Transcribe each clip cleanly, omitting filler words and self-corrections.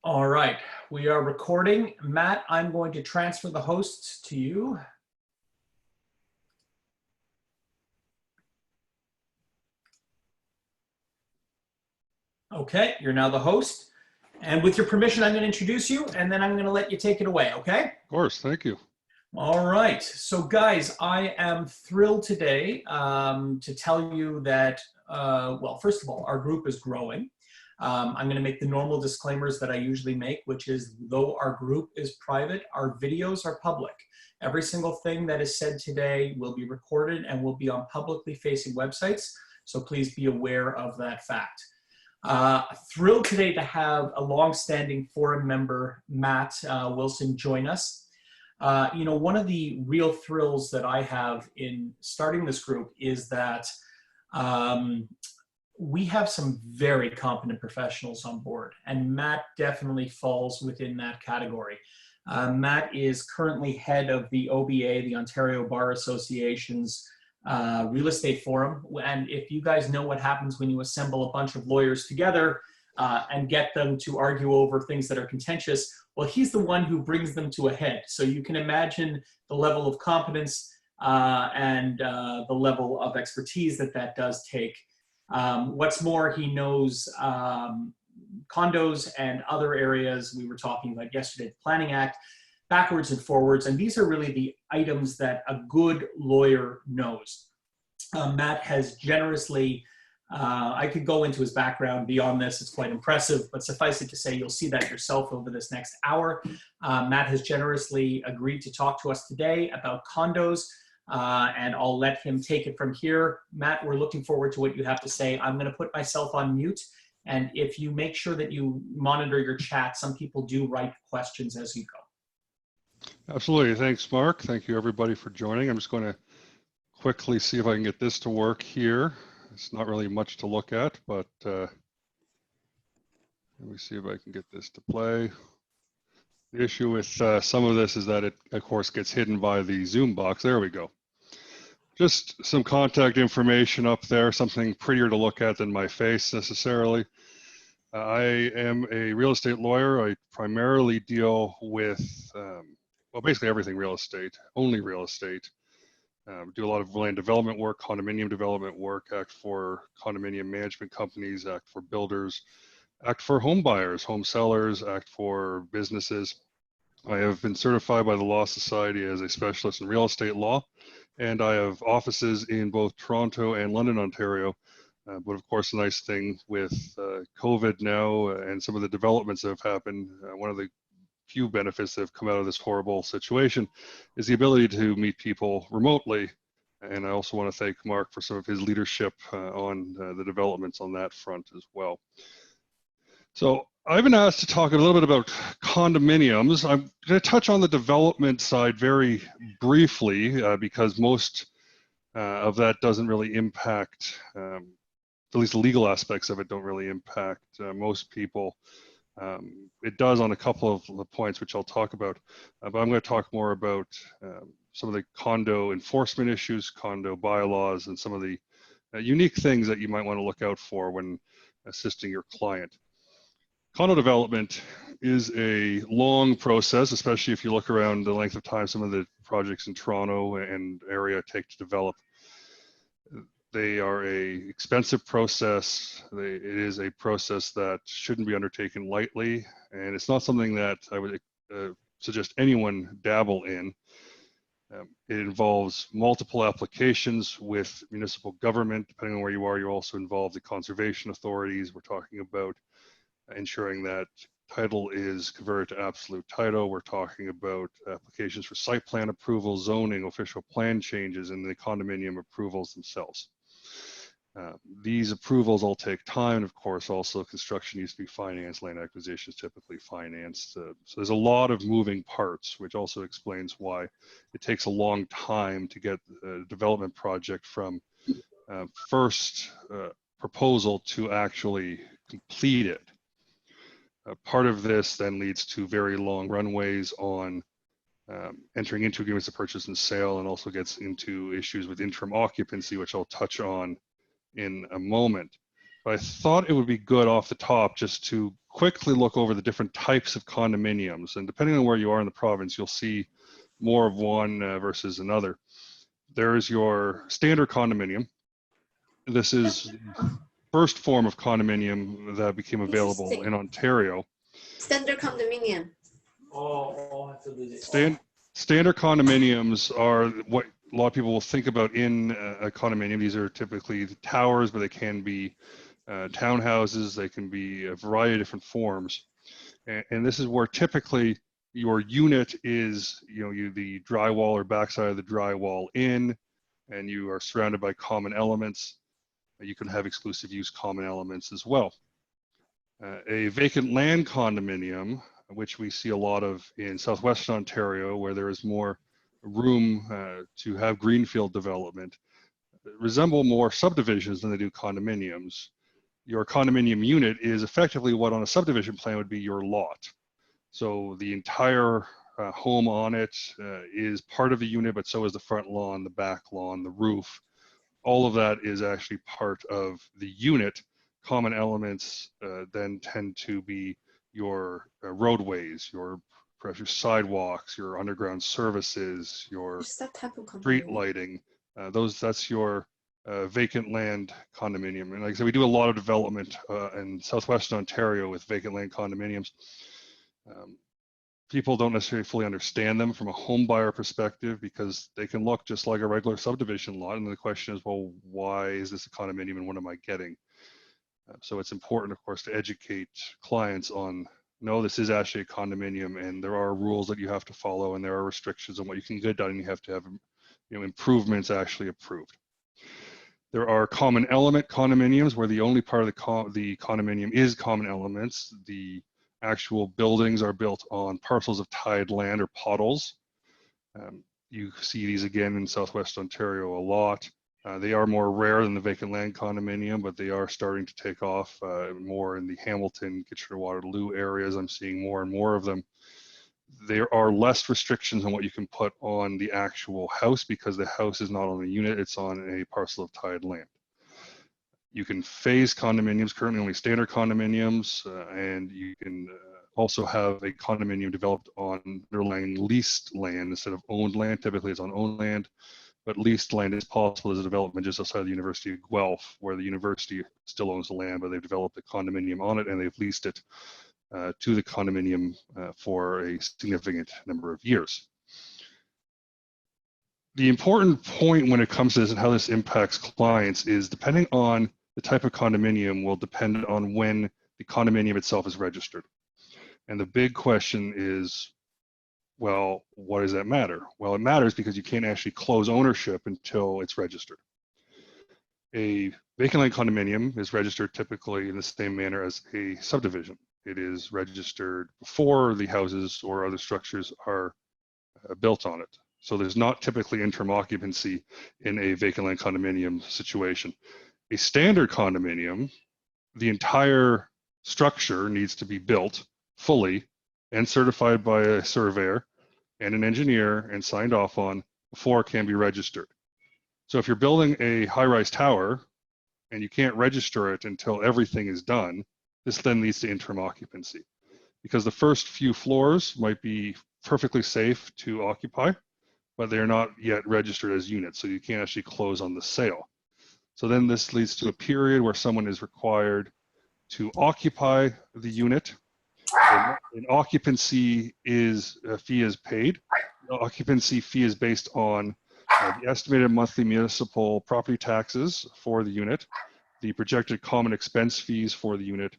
All right, we are recording. Matt, I'm going to transfer the hosts to you. Okay, you're now the host. And with your permission, I'm going to introduce you and then I'm going to let you take it away, okay? Of course, thank you. All right, so guys, I am thrilled today to tell you that, well, first of all, our group is growing. I'm going to make the normal disclaimers that I usually make, which is though our group is private, our videos are public. Every single thing that is said today will be recorded and will be on publicly facing websites, so please be aware of that fact. Thrilled today to have a long-standing forum member, Matt Wilson, join us. One of the real thrills that I have in starting this group is that we have some very competent professionals on board, and Matt definitely falls within that category. Matt is currently head of the OBA, the Ontario Bar Association's real estate forum. And if you guys know what happens when you assemble a bunch of lawyers together and get them to argue over things that are contentious, well, he's the one who brings them to a head. So you can imagine the level of competence and the level of expertise that does take. What's more, he knows condos and other areas. We were talking about yesterday, the Planning Act, backwards and forwards. And these are really the items that a good lawyer knows. Matt has generously, I could go into his background beyond this, it's quite impressive, but suffice it to say, you'll see that yourself over this next hour. Matt has generously agreed to talk to us today about condos, and I'll let him take it from here. Matt, we're looking forward to what you have to say. I'm going to put myself on mute, and if you make sure that you monitor your chat, some people do write questions as you go. Absolutely. Thanks, Mark. Thank you, everybody, for joining. I'm just going to quickly see if I can get this to work here. It's not really much to look at, but let me see if I can get this to play. The issue with some of this is that it, of course, gets hidden by the Zoom box. There we go. Just some contact information up there, something prettier to look at than my face necessarily. I am a real estate lawyer. I primarily deal with, well, basically everything real estate, only real estate. Do a lot of land development work, condominium development work, act for condominium management companies, act for builders, act for home buyers, home sellers, act for businesses. I have been certified by the Law Society as a specialist in real estate law, and I have offices in both Toronto and London, Ontario. But of course, the nice thing with COVID now and some of the developments that have happened, one of the few benefits that have come out of this horrible situation is the ability to meet people remotely. And I also want to thank Mark for some of his leadership on the developments on that front as well. So I've been asked to talk a little bit about condominiums. I'm going to touch on the development side very briefly because most of that doesn't really impact, at least the legal aspects of it don't really impact most people. It does on a couple of the points which I'll talk about, but I'm going to talk more about some of the condo enforcement issues, condo bylaws, and some of the unique things that you might want to look out for when assisting your client. Condo development is a long process, especially if you look around the length of time some of the projects in Toronto and area take to develop. They are a expensive process. It is a process that shouldn't be undertaken lightly, and it's not something that I would suggest anyone dabble in. It involves multiple applications with municipal government. Depending on where you are, you also involve the conservation authorities. We're talking about ensuring that title is converted to absolute title. We're talking about applications for site plan approval, zoning, official plan changes, and the condominium approvals themselves. These approvals all take time. Of course, also construction needs to be financed, land acquisition is typically financed. So there's a lot of moving parts, which also explains why it takes a long time to get a development project from first proposal to actually complete it. Part of this then leads to very long runways on entering into agreements of purchase and sale, and also gets into issues with interim occupancy, which I'll touch on in a moment. But I thought it would be good off the top just to quickly look over the different types of condominiums. And depending on where you are in the province, you'll see more of one versus another. There is your standard condominium. This is the first form of condominium that became available in Ontario. Standard condominium. Standard condominiums are what a lot of people will think about in a condominium. These are typically towers, but they can be townhouses. They can be a variety of different forms. And this is where typically your unit is, the drywall or backside of the drywall in, and you are surrounded by common elements. You can have exclusive use common elements as well. A vacant land condominium, which we see a lot of in southwestern Ontario, where there is more room to have greenfield development, resemble more subdivisions than they do condominiums. Your condominium unit is effectively what on a subdivision plan would be your lot. So the entire home on it is part of a unit, but so is the front lawn, the back lawn, the roof. All of that is actually part of the unit. Common elements then tend to be your roadways, your sidewalks, your underground services, your street lighting. That's your vacant land condominium. And like I said, we do a lot of development in southwestern Ontario with vacant land condominiums. People don't necessarily fully understand them from a home buyer perspective because they can look just like a regular subdivision lot. And the question is, well, why is this a condominium and what am I getting? So it's important, of course, to educate clients on, no, this is actually a condominium and there are rules that you have to follow and there are restrictions on what you can get done and you have to have improvements actually approved. There are common element condominiums where the only part of the condominium is common elements. The actual buildings are built on parcels of tied land or pottles. You see these again in Southwest Ontario a lot. They are more rare than the vacant land condominium, but they are starting to take off more in the Hamilton, Kitchener-Waterloo areas. I'm seeing more and more of them. There are less restrictions on what you can put on the actual house because the house is not on a unit, it's on a parcel of tied land. You can phase condominiums, currently only standard condominiums, and you can also have a condominium developed on underlying leased land instead of owned land. Typically it's on owned land, but leased land is possible as a development just outside the University of Guelph, where the university still owns the land, but they've developed a condominium on it and they've leased it to the condominium for a significant number of years. The important point when it comes to this and how this impacts clients is depending on the type of condominium will depend on when the condominium itself is registered. And the big question is, well, what does that matter? Well, it matters because you can't actually close ownership until it's registered. A vacant land condominium is registered typically in the same manner as a subdivision. It is registered before the houses or other structures are built on it. So there's not typically interim occupancy in a vacant land condominium situation. A standard condominium, the entire structure needs to be built fully and certified by a surveyor and an engineer and signed off on before it can be registered. So if you're building a high-rise tower and you can't register it until everything is done, this then leads to interim occupancy because the first few floors might be perfectly safe to occupy, but they're not yet registered as units, so you can't actually close on the sale. So then this leads to a period where someone is required to occupy the unit. An occupancy fee is paid. The occupancy fee is based on the estimated monthly municipal property taxes for the unit, the projected common expense fees for the unit,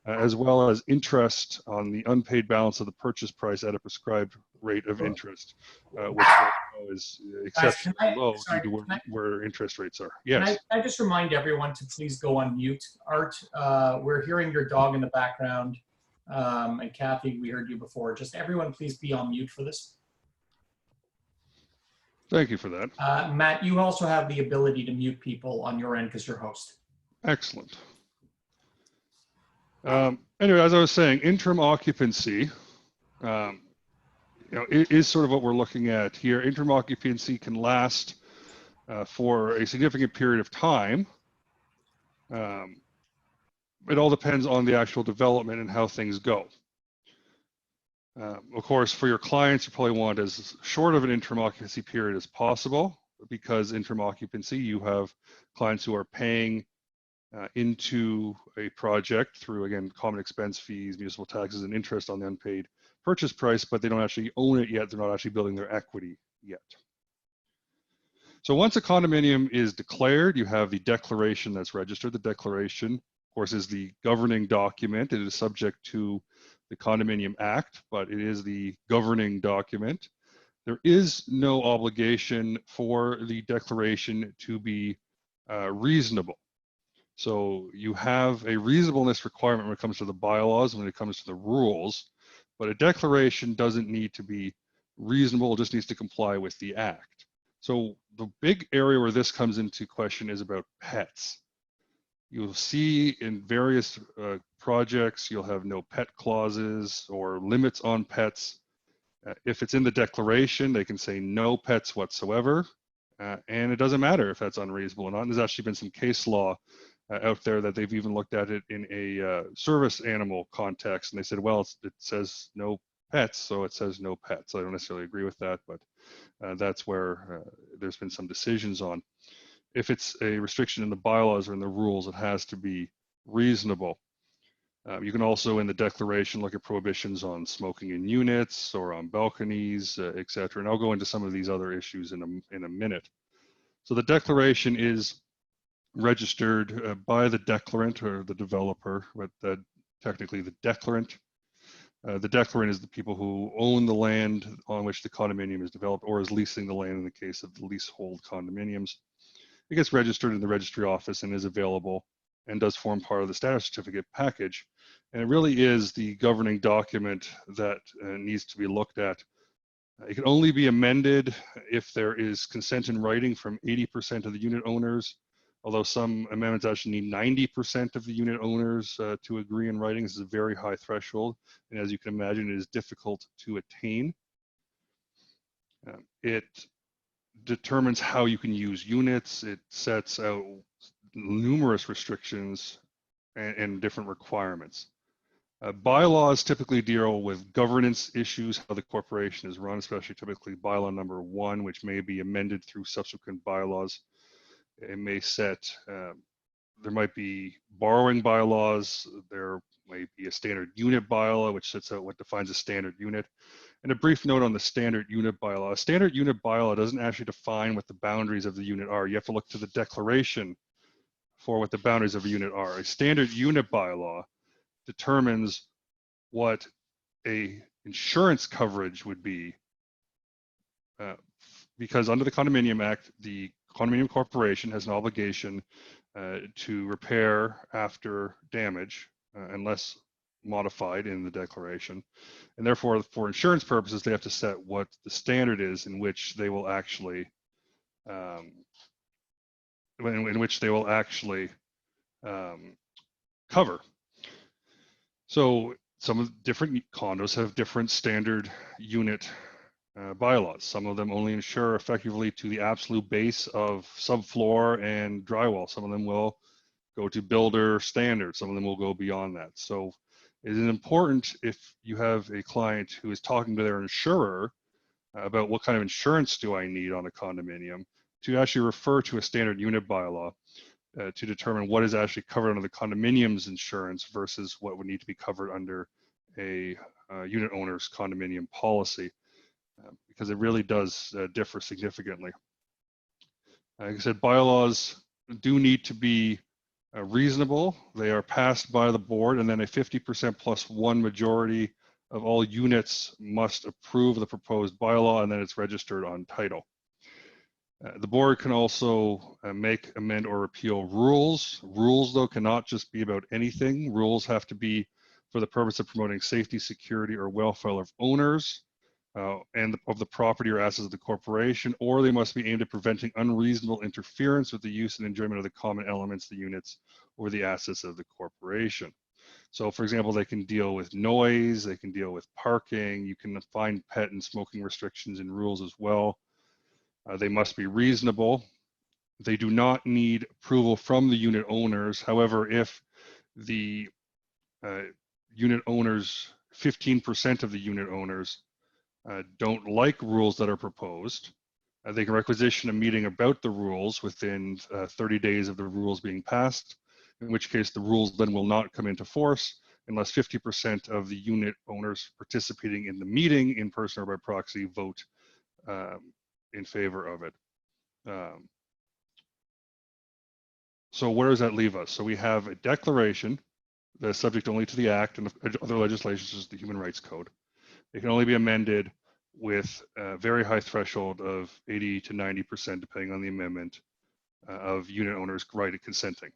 as well as interest on the unpaid balance of the purchase price at a prescribed rate of interest, which is exceptionally low due to where interest rates are. Yes. Can I just remind everyone to please go on mute? Art, we're hearing your dog in the background. And Kathy, we heard you before. Just everyone please be on mute for this. Thank you for that. Matt, you also have the ability to mute people on your end because you're host. Excellent. Anyway, as I was saying, interim occupancy is sort of what we're looking at here. Interim occupancy can last for a significant period of time. it all depends on the actual development and how things go. Of course, for your clients, you probably want as short of an interim occupancy period as possible, because interim occupancy, you have clients who are paying into a project through, again, common expense fees, municipal taxes, and interest on the unpaid purchase price, but they don't actually own it yet. They're not actually building their equity yet. So once a condominium is declared, you have the declaration that's registered. The declaration, of course, is the governing document. It is subject to the Condominium Act, but it is the governing document. There is no obligation for the declaration to be reasonable. So you have a reasonableness requirement when it comes to the bylaws, when it comes to the rules, but a declaration doesn't need to be reasonable, it just needs to comply with the Act. So the big area where this comes into question is about pets. You'll see in various projects, you'll have no pet clauses or limits on pets. If it's in the declaration, they can say no pets whatsoever. And it doesn't matter if that's unreasonable or not. And there's actually been some case law out there that they've even looked at it in a service animal context. And they said, well, it says no pets, so it says no pets. I don't necessarily agree with that, but that's where there's been some decisions on. If it's a restriction in the bylaws or in the rules, it has to be reasonable. You can also, in the declaration, look at prohibitions on smoking in units or on balconies, et cetera. And I'll go into some of these other issues in a minute. So the declaration is registered by the declarant or the developer, but technically the declarant. The declarant is the people who own the land on which the condominium is developed, or is leasing the land in the case of the leasehold condominiums. It gets registered in the registry office and is available and does form part of the status certificate package. And it really is the governing document that needs to be looked at. It can only be amended if there is consent in writing from 80% of the unit owners, although some amendments actually need 90% of the unit owners to agree in writing. This is a very high threshold, and as you can imagine, it is difficult to attain. It determines how you can use units. It sets out numerous restrictions and different requirements. Bylaws typically deal with governance issues, how the corporation is run, especially typically bylaw number 1, which may be amended through subsequent bylaws. It may set, there might be borrowing bylaws, there might be a standard unit bylaw, which sets out what defines a standard unit. And a brief note on the standard unit bylaw. A standard unit bylaw doesn't actually define what the boundaries of the unit are. You have to look to the declaration for what the boundaries of a unit are. A standard unit bylaw determines what a insurance coverage would be, because under the Condominium Act, the condominium corporation has an obligation to repair after damage, unless modified in the declaration. And therefore, for insurance purposes, they have to set what the standard is in which they will actually cover. So some of the different condos have different standard unit bylaws. Some of them only insure effectively to the absolute base of subfloor and drywall. Some of them will go to builder standards. Some of them will go beyond that. So it is important, if you have a client who is talking to their insurer about what kind of insurance do I need on a condominium, to actually refer to a standard unit bylaw to determine what is actually covered under the condominium's insurance versus what would need to be covered under a unit owner's condominium policy, because it really does differ significantly. Like I said, bylaws do need to be reasonable. They are passed by the board, and then a 50% plus 1 majority of all units must approve the proposed bylaw, and then it's registered on title. The board can also make, amend, or repeal rules. Rules, though, cannot just be about anything. Rules have to be for the purpose of promoting safety, security, or welfare of owners and of the property or assets of the corporation, or they must be aimed at preventing unreasonable interference with the use and enjoyment of the common elements, the units, or the assets of the corporation. So, for example, they can deal with noise, they can deal with parking, you can find pet and smoking restrictions and rules as well. They must be reasonable. They do not need approval from the unit owners. However, if the unit owners, 15% of the unit owners don't like rules that are proposed, they can requisition a meeting about the rules within 30 days of the rules being passed, in which case the rules then will not come into force unless 50% of the unit owners participating in the meeting in person or by proxy vote in favor of it. So where does that leave us? So we have a declaration that's subject only to the Act and other legislation, such as the Human Rights Code. It can only be amended with a very high threshold of 80 to 90%, depending on the amendment, of unit owners' right of consenting.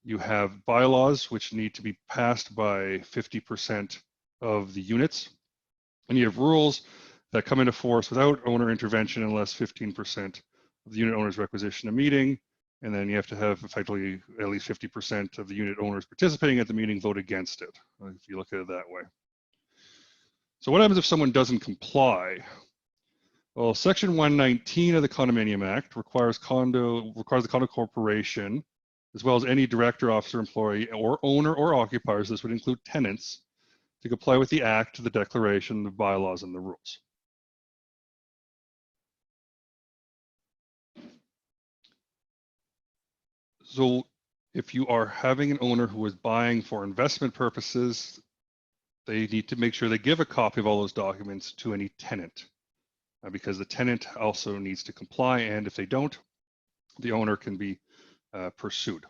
You have bylaws which need to be passed by 50% of the units, and you have rules that come into force without owner intervention unless 15% of the unit owners requisition a meeting, and then you have to have effectively at least 50% of the unit owners participating at the meeting vote against it, if you look at it that way. So what happens if someone doesn't comply? Well, Section 119 of the Condominium Act requires the condo corporation, as well as any director, officer, employee, or owner or occupiers, this would include tenants, to comply with the Act, the declaration, the bylaws, and the rules. So if you are having an owner who is buying for investment purposes, they need to make sure they give a copy of all those documents to any tenant, because the tenant also needs to comply, and if they don't, the owner can be pursued.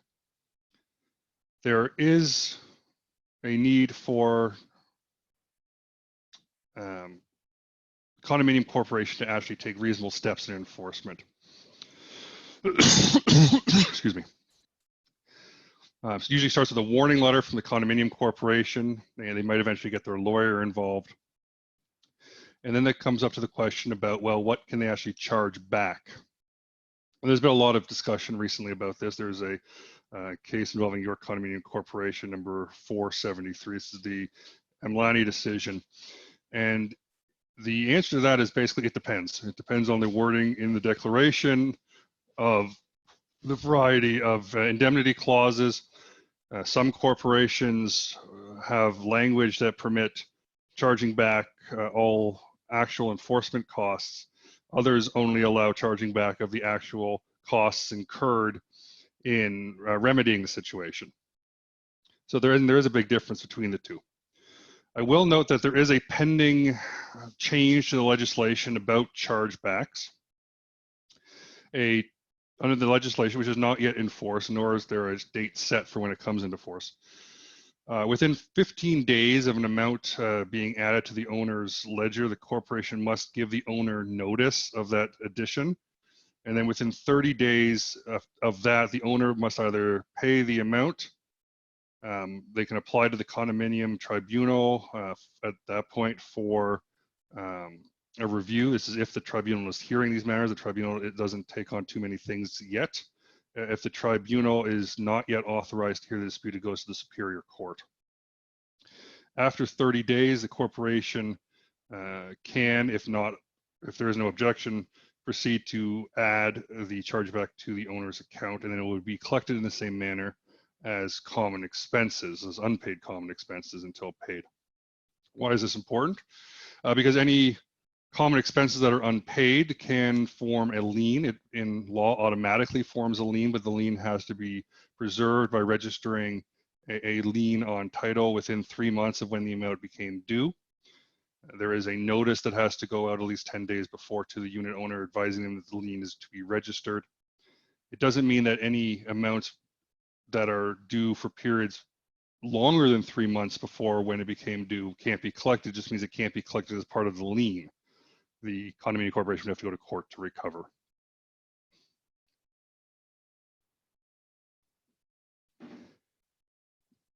There is a need for condominium corporation to actually take reasonable steps in enforcement. Excuse me. So it usually starts with a warning letter from the condominium corporation, and they might eventually get their lawyer involved. And then that comes up to the question about, well, what can they actually charge back? And there's been a lot of discussion recently about this. There's a case involving York Condominium Corporation number 473. This is the Amlani decision. And the answer to that is basically it depends. It depends on the wording in the declaration of the variety of indemnity clauses. Some corporations have language that permit charging back all actual enforcement costs. Others only allow charging back of the actual costs incurred in remedying the situation. So there is a big difference between the two. I will note that there is a pending change to the legislation about chargebacks. Under the legislation, which is not yet in force, nor is there a date set for when it comes into force. Within 15 days of an amount being added to the owner's ledger, the corporation must give the owner notice of that addition. And then within 30 days of that, the owner must either pay the amount, they can apply to the condominium tribunal at that point for a review. This is if the tribunal is hearing these matters. The tribunal, it doesn't take on too many things yet. If the tribunal is not yet authorized to hear the dispute, it goes to the Superior Court. After 30 days, the corporation can, if there is no objection, proceed to add the chargeback to the owner's account, and then it would be collected in the same manner as common expenses, as unpaid common expenses until paid. Why is this important? Because any common expenses that are unpaid can form a lien. It, in law, automatically forms a lien, but the lien has to be preserved by registering a lien on title within 3 months of when the amount became due. There is a notice that has to go out at least 10 days before to the unit owner advising them that the lien is to be registered. It doesn't mean that any amounts that are due for periods longer than 3 months before when it became due can't be collected. It just means it can't be collected as part of the lien. The condominium corporation would have to go to court to recover.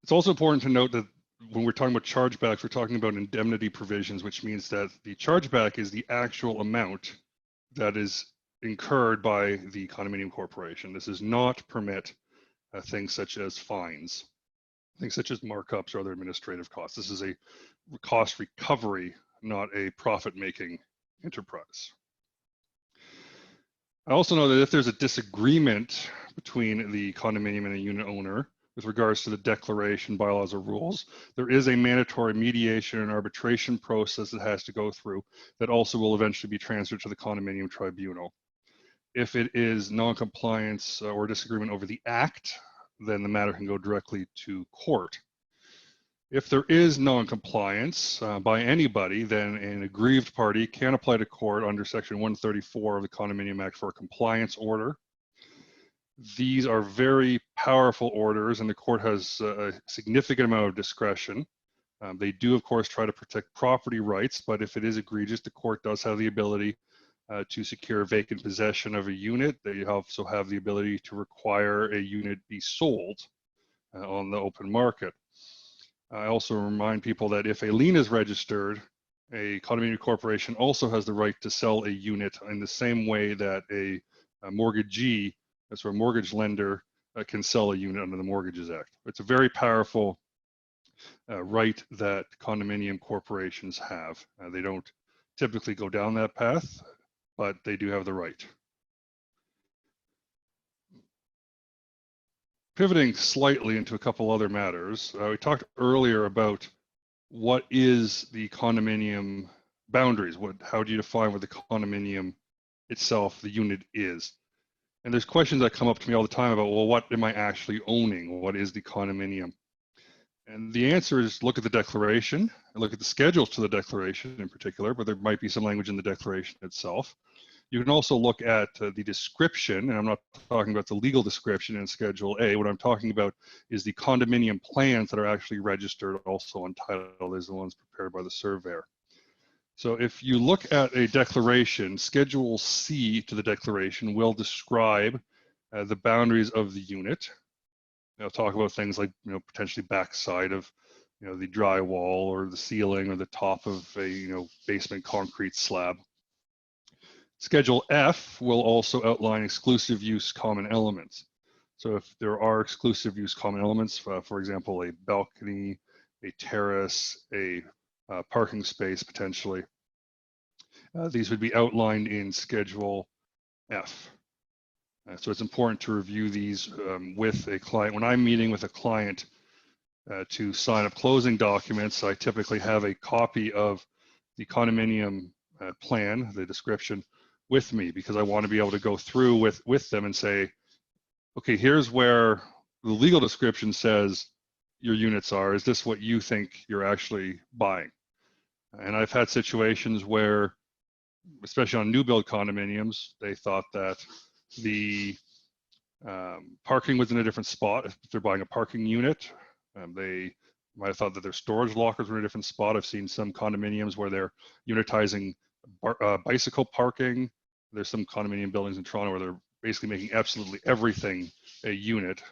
It's also important to note that when we're talking about chargebacks, we're talking about indemnity provisions, which means that the chargeback is the actual amount that is incurred by the condominium corporation. This does not permit things such as fines, things such as markups or other administrative costs. This is a cost recovery, not a profit-making enterprise. I also know that if there's a disagreement between the condominium and a unit owner, with regards to the declaration, bylaws, or rules. There is a mandatory mediation and arbitration process that has to go through that also will eventually be transferred to the condominium tribunal. If it is non-compliance or disagreement over the act, then the matter can go directly to court. If there is non-compliance by anybody, then an aggrieved party can apply to court under Section 134 of the Condominium Act for a compliance order. These are very powerful orders, and the court has a significant amount of discretion. They do, of course, try to protect property rights, but if it is egregious, the court does have the ability to secure vacant possession of a unit. They also have the ability to require a unit be sold on the open market. I also remind people that if a lien is registered, a condominium corporation also has the right to sell a unit in the same way that a mortgagee, that's where a mortgage lender can sell a unit under the Mortgages Act. It's a very powerful right that condominium corporations have. They don't typically go down that path, but they do have the right. Pivoting slightly into a couple other matters, we talked earlier about what is the condominium boundaries. How do you define what the condominium itself, the unit, is? And there's questions that come up to me all the time about, well, what am I actually owning? What is the condominium? And the answer is look at the declaration, and look at the schedules to the declaration in particular, but there might be some language in the declaration itself. You can also look at the description, and I'm not talking about the legal description in Schedule A. What I'm talking about is the condominium plans that are actually registered also on title. These are the ones prepared by the surveyor. So if you look at a declaration, Schedule C to the declaration will describe the boundaries of the unit. It'll talk about things like, potentially backside of, the drywall or the ceiling or the top of a, basement concrete slab. Schedule F will also outline exclusive use common elements. So if there are exclusive use common elements, for example, a balcony, a terrace, a parking space potentially, these would be outlined in Schedule F. So it's important to review these with a client. When I'm meeting with a client to sign up closing documents, I typically have a copy of the condominium plan, the description, with me, because I want to be able to go through with them and say, okay, here's where the legal description says your units are. Is this what you think you're actually buying? And I've had situations where, especially on new build condominiums, they thought that the parking was in a different spot. If they're buying a parking unit, they might have thought that their storage lockers were in a different spot. I've seen some condominiums where they're unitizing bicycle parking. There's some condominium buildings in Toronto where they're basically making absolutely everything a unit.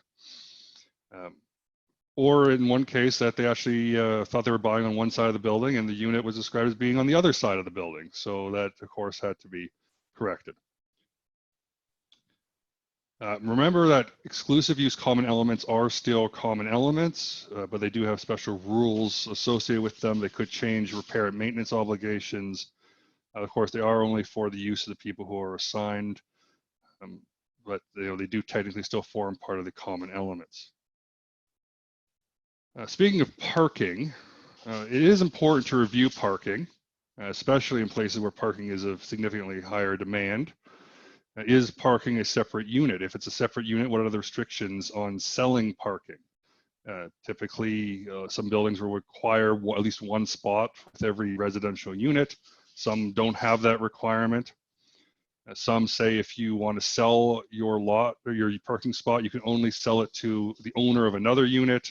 Or in one case that they actually thought they were buying on one side of the building and the unit was described as being on the other side of the building. So that, of course, had to be corrected. Remember that exclusive use common elements are still common elements, but they do have special rules associated with them. They could change repair and maintenance obligations. Of course, they are only for the use of the people who are assigned, but they do technically still form part of the common elements. Speaking of parking, it is important to review parking, especially in places where parking is of significantly higher demand. Is parking a separate unit? If it's a separate unit, what are the restrictions on selling parking? Typically, some buildings will require at least one spot with every residential unit. Some don't have that requirement. Some say if you want to sell your lot or your parking spot, you can only sell it to the owner of another unit.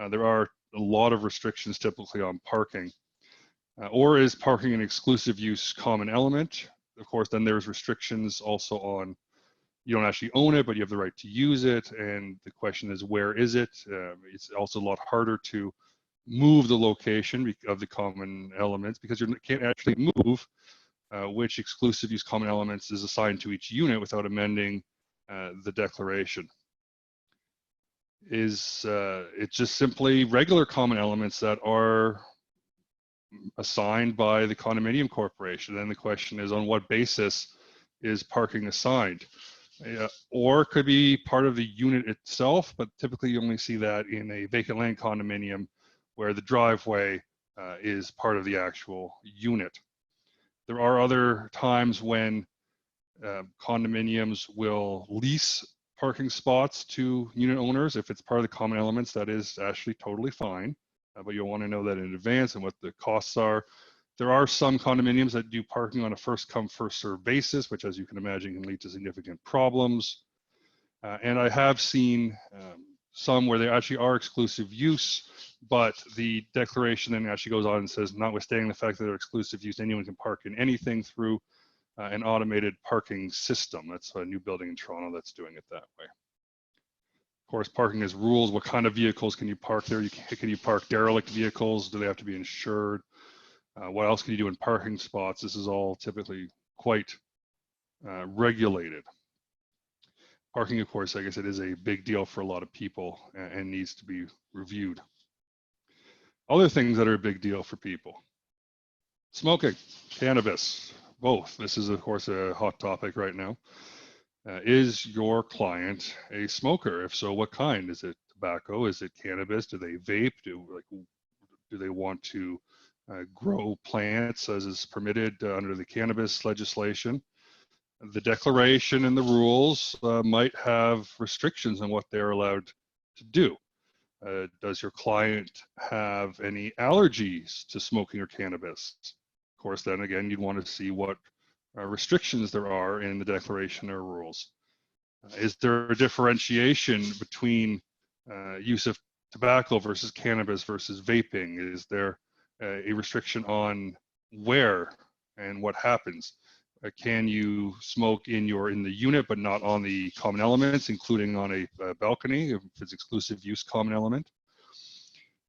There are a lot of restrictions typically on parking. Or is parking an exclusive use common element? Of course, then there's restrictions also on, you don't actually own it, but you have the right to use it. And the question is, where is it? It's also a lot harder to move the location of the common elements because you can't actually move which exclusive use common elements is assigned to each unit without amending the declaration. It's just simply regular common elements that are assigned by the condominium corporation. And the question is, on what basis is parking assigned? or it could be part of the unit itself, but typically you only see that in a vacant land condominium where the driveway is part of the actual unit. There are other times when condominiums will lease parking spots to unit owners. If it's part of the common elements, that is actually totally fine, but you'll want to know that in advance and what the costs are. There are some condominiums that do parking on a first come, first served basis, which as you can imagine can lead to significant problems. And I have seen some where they actually are exclusive use, but the declaration then actually goes on and says, notwithstanding the fact that they're exclusive use, anyone can park in anything through an automated parking system. That's a new building in Toronto that's doing it that way. Of course, parking has rules. What kind of vehicles can you park there? Can you park derelict vehicles? Do they have to be insured? What else can you do in parking spots? This is all typically quite regulated. Parking, of course, like I said, is a big deal for a lot of people and needs to be reviewed. Other things that are a big deal for people: smoking, cannabis, both. This is, of course, a hot topic right now. Is your client a smoker? If so, what kind? Is it tobacco? Is it cannabis? Do they vape? Do they want to grow plants as is permitted under the cannabis legislation? The declaration and the rules might have restrictions on what they're allowed to do. Does your client have any allergies to smoking or cannabis? Of course, then again, you'd want to see what restrictions there are in the declaration or rules. Is there a differentiation between use of tobacco versus cannabis versus vaping? Is there a restriction on where and what happens? Can you smoke in the unit but not on the common elements, including on a balcony if it's exclusive use common element?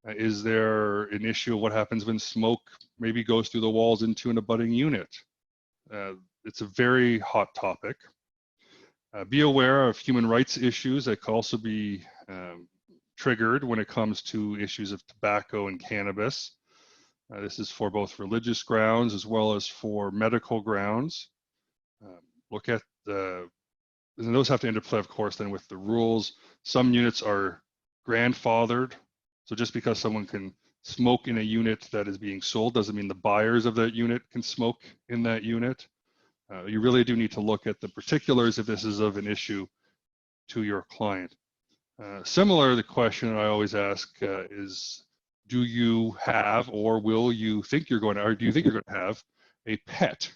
Is there an issue of what happens when smoke maybe goes through the walls into an abutting unit? It's a very hot topic. Be aware of human rights issues that could also be triggered when it comes to issues of tobacco and cannabis. This is for both religious grounds as well as for medical grounds. Look at and those have to interplay, of course, then with the rules. Some units are grandfathered. So just because someone can smoke in a unit that is being sold doesn't mean the buyers of that unit can smoke in that unit. You really do need to look at the particulars if this is of an issue to your client. Similar, the question I always ask is, do you have or will you think you're going to, or do you think you're going to have a pet?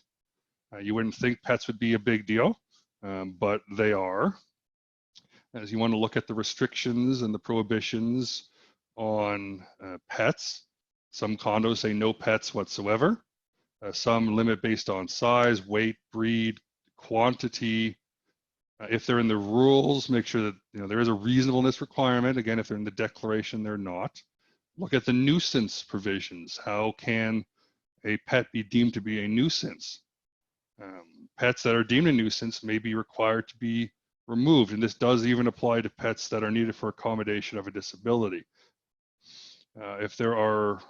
You wouldn't think pets would be a big deal, but they are. As you want to look at the restrictions and the prohibitions on pets, some condos say no pets whatsoever. Some limit based on size, weight, breed, quantity. If they're in the rules, make sure that there is a reasonableness requirement. Again, if they're in the declaration, they're not. Look at the nuisance provisions. How can a pet be deemed to be a nuisance? Pets that are deemed a nuisance may be required to be removed, and this does even apply to pets that are needed for accommodation of a disability. If there are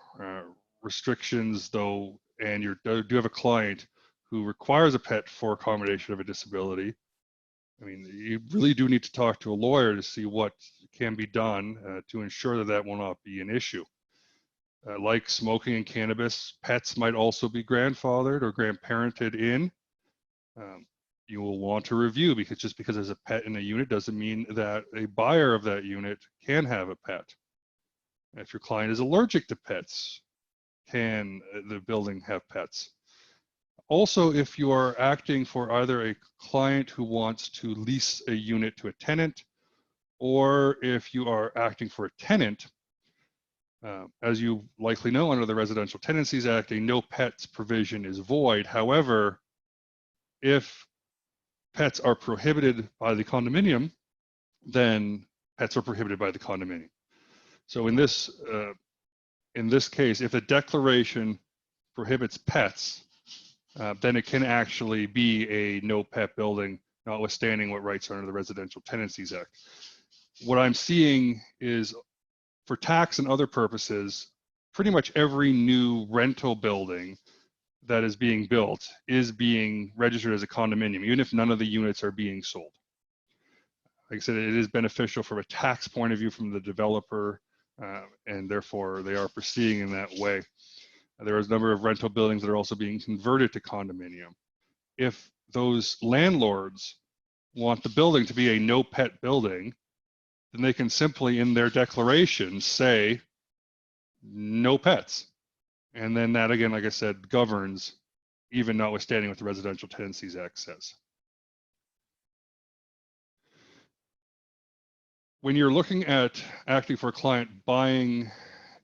restrictions, though, and you do have a client who requires a pet for accommodation of a disability, I mean, you really do need to talk to a lawyer to see what can be done to ensure that that will not be an issue. Like smoking and cannabis, pets might also be grandfathered or grandparented in. You will want to review, because just because there's a pet in a unit doesn't mean that a buyer of that unit can have a pet. If your client is allergic to pets, can the building have pets? Also, if you are acting for either a client who wants to lease a unit to a tenant, or if you are acting for a tenant, as you likely know, under the Residential Tenancies Act, a no pets provision is void. However, if pets are prohibited by the condominium, then pets are prohibited by the condominium. So in this case, if a declaration prohibits pets, then it can actually be a no pet building, notwithstanding what rights are under the Residential Tenancies Act. What I'm seeing is, for tax and other purposes, pretty much every new rental building that is being built is being registered as a condominium, even if none of the units are being sold. like I said, it is beneficial from a tax point of view from the developer, and therefore they are proceeding in that way. There is a number of rental buildings that are also being converted to condominium. If those landlords want the building to be a no pet building, then they can simply in their declaration say no pets. And then that again, like I said, governs even notwithstanding what the Residential Tenancies Act says. When you're looking at acting for a client buying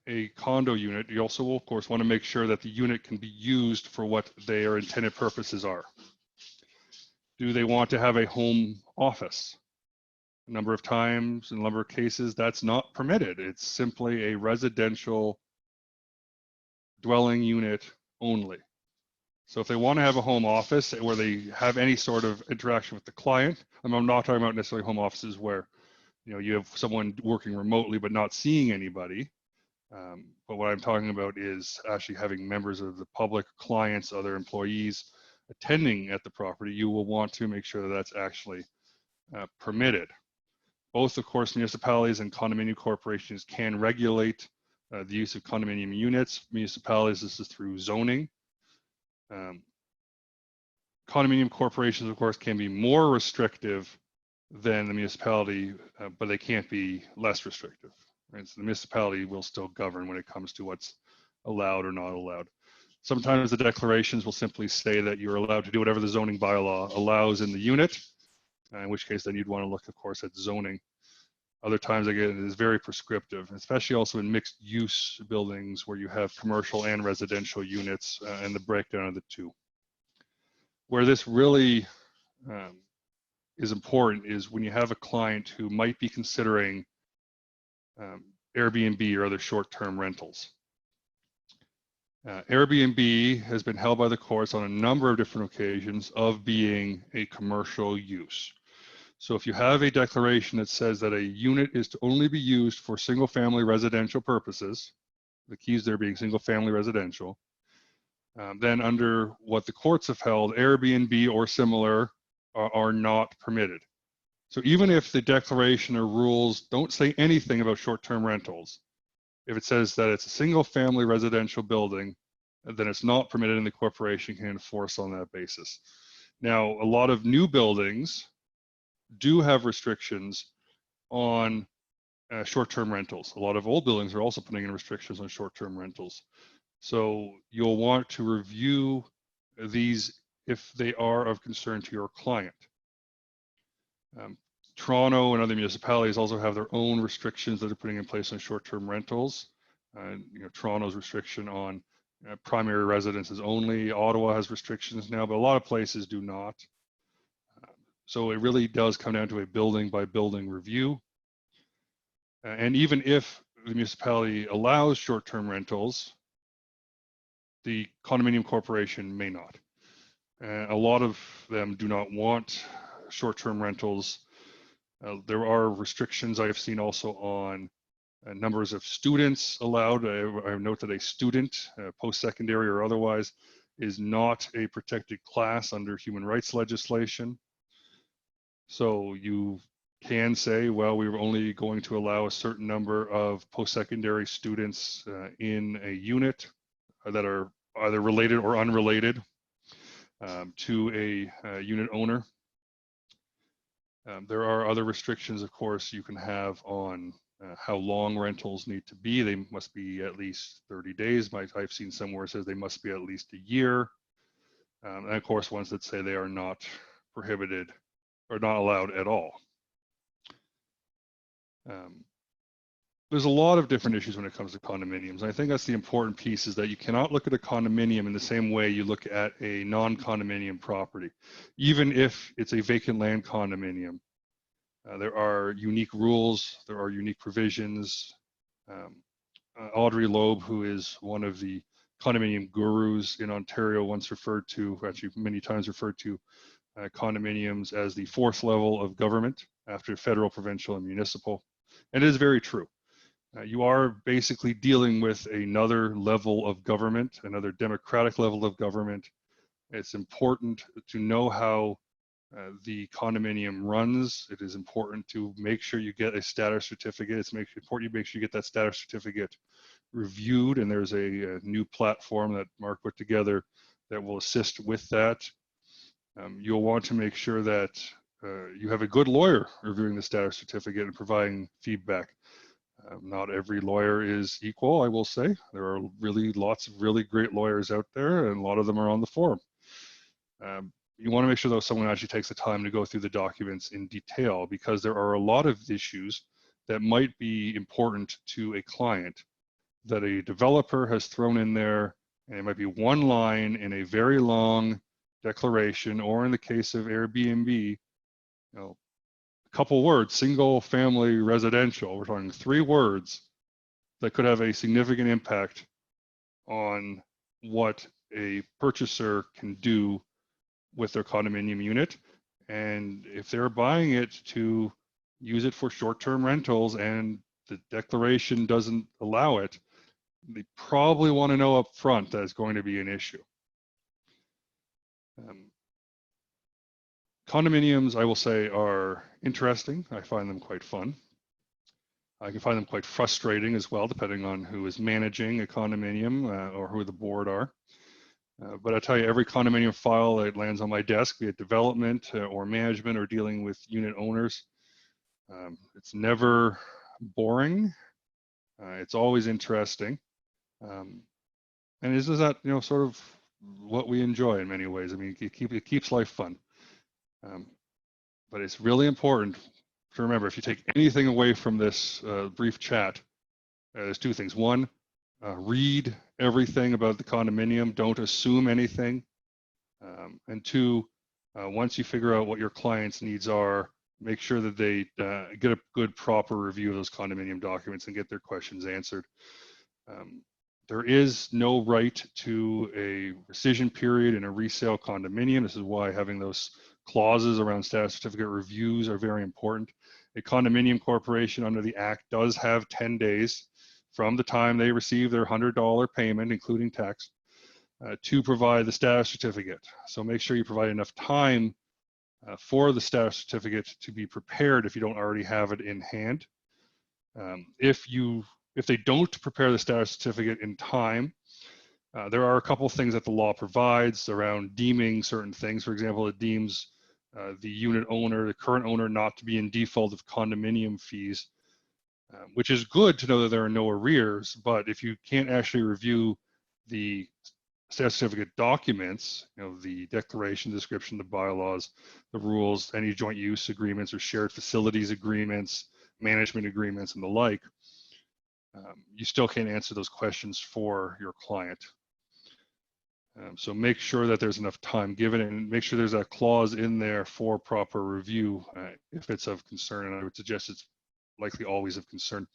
a condo unit, you also will, of course, want to make sure that the unit can be used for what their intended purposes are. Do they want to have a home office? A number of times, in a number of cases, that's not permitted. It's simply a residential dwelling unit only. So if they want to have a home office where they have any sort of interaction with the client, I'm not talking about necessarily home offices where you have someone working remotely but not seeing anybody. But what I'm talking about is actually having members of the public, clients, other employees attending at the property. You will want to make sure that that's actually permitted. Both, of course, municipalities and condominium corporations can regulate the use of condominium units. Municipalities, this is through zoning. Condominium corporations, of course, can be more restrictive than the municipality, but they can't be less restrictive. Right? So the municipality will still govern when it comes to what's allowed or not allowed. Sometimes the declarations will simply say that you're allowed to do whatever the zoning bylaw allows in the unit, in which case then you'd want to look, of course, at zoning. Other times, again, it is very prescriptive, especially also in mixed use buildings where you have commercial and residential units and the breakdown of the two. Where this really is important is when you have a client who might be considering Airbnb or other short-term rentals. Airbnb has been held by the courts on a number of different occasions of being a commercial use. So if you have a declaration that says that a unit is to only be used for single-family residential purposes, the keys there being single-family residential, then under what the courts have held, Airbnb or similar are not permitted. So even if the declaration or rules don't say anything about short-term rentals, if it says that it's a single-family residential building, then it's not permitted and the corporation can enforce on that basis. Now, a lot of new buildings do have restrictions on short-term rentals. A lot of old buildings are also putting in restrictions on short-term rentals. So you'll want to review these if they are of concern to your client. Toronto and other municipalities also have their own restrictions that they're putting in place on short-term rentals. Toronto's restriction on primary residences only. Ottawa has restrictions now, but a lot of places do not. So it really does come down to a building by building review. And even if the municipality allows short-term rentals, the condominium corporation may not. A lot of them do not want short-term rentals. There are restrictions I've seen also on numbers of students allowed. I note that a student, post-secondary or otherwise, is not a protected class under human rights legislation. So you can say, well, we were only going to allow a certain number of post-secondary students in a unit that are either related or unrelated to a unit owner. There are other restrictions, of course, you can have on how long rentals need to be. They must be at least 30 days. I've seen somewhere it says they must be at least a year. And of course, ones that say they are not prohibited or not allowed at all. There's a lot of different issues when it comes to condominiums. And I think that's the important piece, is that you cannot look at a condominium in the same way you look at a non-condominium property. Even if it's a vacant land condominium, there are unique rules, there are unique provisions. Audrey Loeb, who is one of the condominium gurus in Ontario, once referred to, actually many times referred to condominiums as the fourth level of government after federal, provincial, and municipal. And it is very true. You are basically dealing with another level of government, another democratic level of government. It's important to know how the condominium runs, it is important to make sure you get a status certificate. It's important you make sure you get that status certificate reviewed, and there's a new platform that Mark put together that will assist with that. You'll want to make sure that you have a good lawyer reviewing the status certificate and providing feedback. Not every lawyer is equal, I will say. There are really lots of really great lawyers out there, and a lot of them are on the forum. You want to make sure though someone actually takes the time to go through the documents in detail, because there are a lot of issues that might be important to a client that a developer has thrown in there, and it might be one line in a very long declaration, or in the case of Airbnb, a couple words, single family residential. We're talking 3 words that could have a significant impact on what a purchaser can do with their condominium unit. And if they're buying it to use it for short-term rentals and the declaration doesn't allow it, they probably want to know up front that it's going to be an issue. Condominiums, I will say, are interesting. I find them quite fun. I can find them quite frustrating as well, depending on who is managing a condominium or who the board are. But I tell you, every condominium file that lands on my desk, be it development or management or dealing with unit owners, it's never boring. It's always interesting. And isn't that, sort of what we enjoy in many ways? I mean, it keeps life fun. But it's really important to remember, if you take anything away from this brief chat, there's 2 things. One, read everything about the condominium. Don't assume anything. And 2, once you figure out what your client's needs are, make sure that they get a good, proper review of those condominium documents and get their questions answered. There is no right to a rescission period in a resale condominium. This is why having those clauses around status certificate reviews are very important. A condominium corporation under the Act does have 10 days from the time they receive their $100 payment, including tax, to provide the status certificate. So make sure you provide enough time for the status certificate to be prepared if you don't already have it in hand. If they don't prepare the status certificate in time, there are a couple of things that the law provides around deeming certain things. For example, it deems the unit owner, the current owner, not to be in default of condominium fees, which is good to know that there are no arrears. But if you can't actually review the status certificate documents, the declaration, description, the bylaws, the rules, any joint use agreements or shared facilities agreements, management agreements, and the like, you still can't answer those questions for your client. So make sure that there's enough time given, and make sure there's a clause in there for proper review if it's of concern, and I would suggest it's likely always of concern.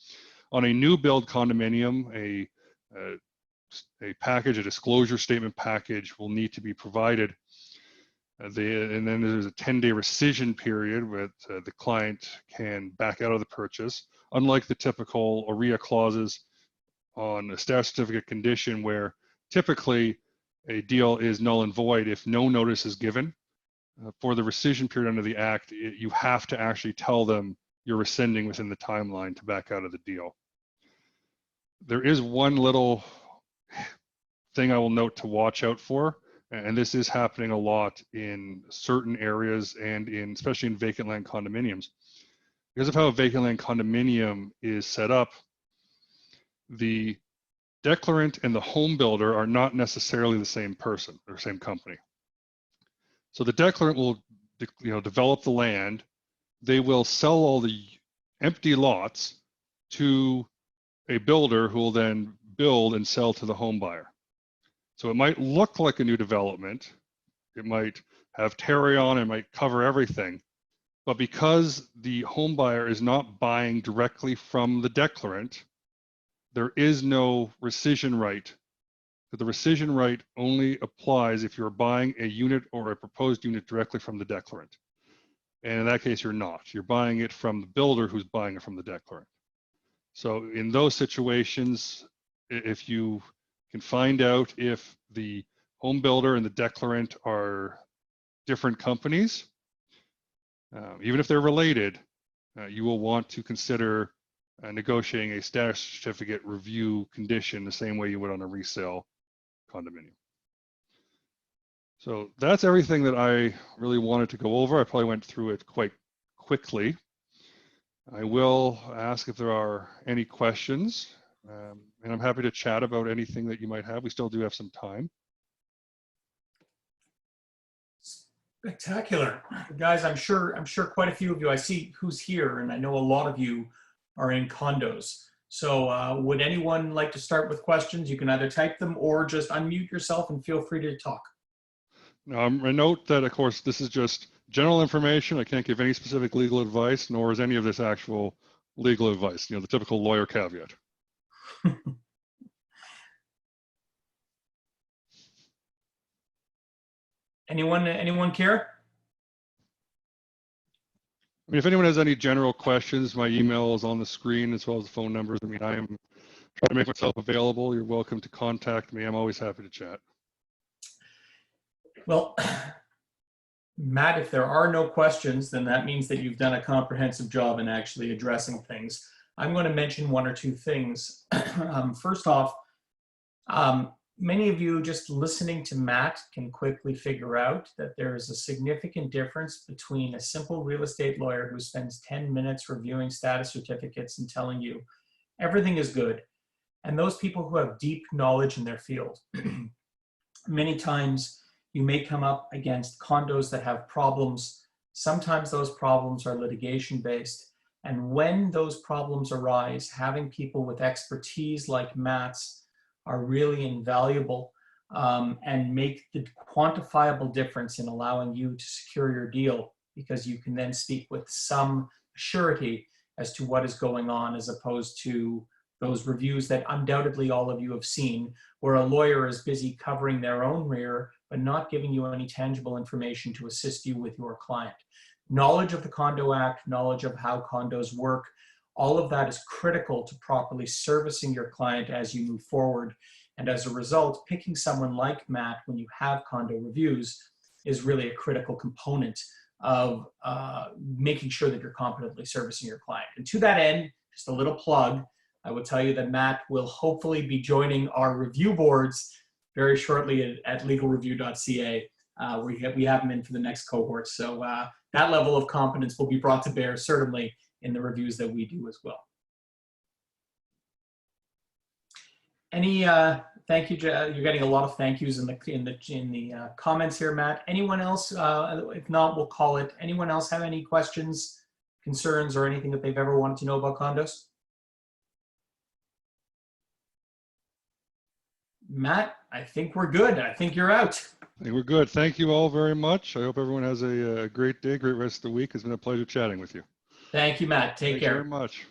On a new build condominium, a package, a disclosure statement package will need to be provided. And then there's a 10-day rescission period where the client can back out of the purchase, unlike the typical OREA clauses on a status certificate condition, where typically a deal is null and void if no notice is given. For the rescission period under the Act, you have to actually tell them you're rescinding within the timeline to back out of the deal. There is one little thing I will note to watch out for, and this is happening a lot in certain areas and especially in vacant land condominiums. Because of how a vacant land condominium is set up, the declarant and the home builder are not necessarily the same person or same company. So the declarant will develop the land. They will sell all the empty lots to a builder who will then build and sell to the home buyer. So it might look like a new development. It might have terry on, it might cover everything. But because the home buyer is not buying directly from the declarant, there is no rescission right. The rescission right only applies if you're buying a unit or a proposed unit directly from the declarant. And in that case, you're not. You're buying it from the builder who's buying it from the declarant. So in those situations, if you can find out if the home builder and the declarant are different companies, Even if they're related, you will want to consider negotiating a status certificate review condition the same way you would on a resale condominium. So that's everything that I really wanted to go over. I probably went through it quite quickly. I will ask if there are any questions, and I'm happy to chat about anything that you might have. We still do have some time. Spectacular. Guys, I'm sure quite a few of you, I see who's here, and I know a lot of you are in condos. So would anyone like to start with questions? You can either type them or just unmute yourself and feel free to talk. I note that, of course, this is just general information. I can't give any specific legal advice, nor is any of this actual legal advice, the typical lawyer caveat. I Anyone care? mean, if anyone has any general questions, my email is on the screen as well as the phone numbers. I mean, I am trying to make myself available. You're welcome to contact me. I'm always happy to chat. Well, Matt, if there are no questions, then that means that you've done a comprehensive job in actually addressing things. I'm going to mention one or two things. First off, many of you just listening to Matt can quickly figure out that there is a significant difference between a simple real estate lawyer who spends 10 minutes reviewing status certificates and telling you everything is good, and those people who have deep knowledge in their field. Many times you may come up against condos that have problems. Sometimes those problems are litigation based. And when those problems arise, having people with expertise like Matt's are really invaluable and make the quantifiable difference in allowing you to secure your deal, because you can then speak with some surety as to what is going on, as opposed to those reviews that undoubtedly all of you have seen, where a lawyer is busy covering their own rear, but not giving you any tangible information to assist you with your client. Knowledge of the Condo Act, knowledge of how condos work, all of that is critical to properly servicing your client as you move forward. And as a result, picking someone like Matt when you have condo reviews is really a critical component of making sure that you're competently servicing your client. And to that end, just a little plug, I will tell you that Matt will hopefully be joining our review boards very shortly at legalreview.ca. We have him in for the next cohort. So that level of competence will be brought to bear certainly in the reviews that we do as well. Thank you. You're getting a lot of thank yous in the comments here, Matt. Anyone else? If not, we'll call it. Anyone else have any questions, concerns, or anything that they've ever wanted to know about condos? Matt, I think we're good. I think you're out. I think we're good. Thank you all very much. I hope everyone has a great day, great rest of the week. It's been a pleasure chatting with you. Thank you, Matt. Take care. Thank you very much.